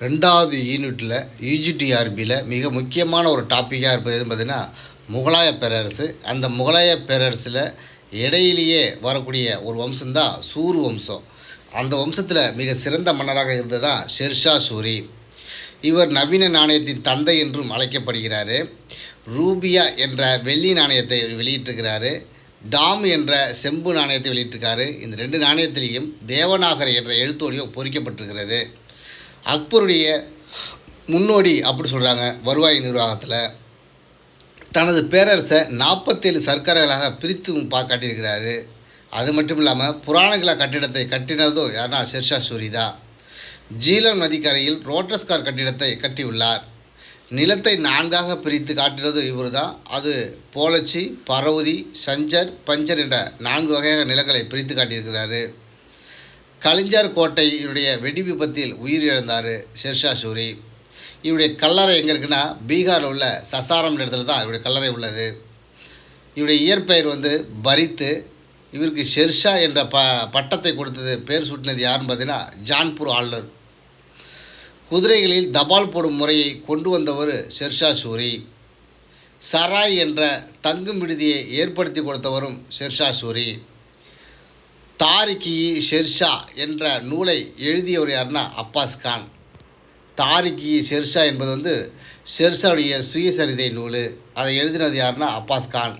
ரெண்டாவது யூனிட்டில் யூஜிடிஆர்பியில் மிக முக்கியமான ஒரு டாப்பிக்காக இருப்பது எதுன்னு பார்த்தீங்கன்னா முகலாய பேரரசு. அந்த முகலாய பேரரசில் இடையிலேயே வரக்கூடிய ஒரு வம்சம்தான் சூர் வம்சம். அந்த வம்சத்தில் மிக சிறந்த மன்னராக இருந்தது தான் ஷெர்ஷா சூரி. இவர் நவீன நாணயத்தின் தந்தை என்றும் அழைக்கப்படுகிறார். ரூபியா என்ற வெள்ளி நாணயத்தை வெளியிட்டிருக்கிறாரு. டாம் என்ற செம்பு நாணயத்தை வெளியிட்டிருக்காரு. இந்த ரெண்டு நாணயத்திலையும் தேவநாகரி என்ற எழுத்தோடியும் பொறிக்கப்பட்டிருக்கிறது. அக்பருடைய முன்னோடி அப்படி சொல்கிறாங்க வருவாய் நிர்வாகத்தில். தனது பேரரசை 47 சர்க்கார்களாக பிரித்து காட்டியிருக்கிறாரு. அது மட்டும் இல்லாமல் புராணங்கள கட்டிடத்தை கட்டினதும் யாருன்னா ஷெர்ஷா சூரி தான். ஜீலம் நதிக்கரையில் ரோட்டஸ்கார் கட்டிடத்தை கட்டியுள்ளார். நிலத்தை 4ஆக பிரித்து காட்டினதும் இவர் தான். அது போலச்சி, பரவுதி, சஞ்சர், பஞ்சர் என்ற 4 வகையாக நிலங்களை பிரித்து காட்டியிருக்கிறாரு. கலிஞ்சர் கோட்டையினுடைய வெடி விபத்தில் உயிரிழந்தார் ஷெர்ஷா சூரி. இவருடைய கல்லறை எங்கே இருக்குன்னா பீகாரில் உள்ள சசாரம் இடத்துல தான் இவருடைய கல்லறை உள்ளது. இவருடைய இயற்பெயர் பரித்து. இவருக்கு ஷெர்ஷா என்ற பட்டத்தை கொடுத்தது, பேர் சூட்டினது யாருன்னு பார்த்தீங்கன்னா ஜான்பூர் ஆளுநர். குதிரைகளில் தபால் போடும் முறையை கொண்டு வந்தவர் ஷெர்ஷா சூரி. சராய் என்ற தங்கும் விடுதியை ஏற்படுத்தி கொடுத்தவரும் ஷெர்ஷா சூரி. தாரிகி ஷெர்ஷா என்ற நூலை எழுதியவர் யாருன்னா அப்பாஸ் கான். தாரிகி ஷெர்ஷா என்பது ஷெர்ஷாவுடைய சுயசரிதை நூல். அதை எழுதினது யாருன்னா அப்பாஸ் கான்.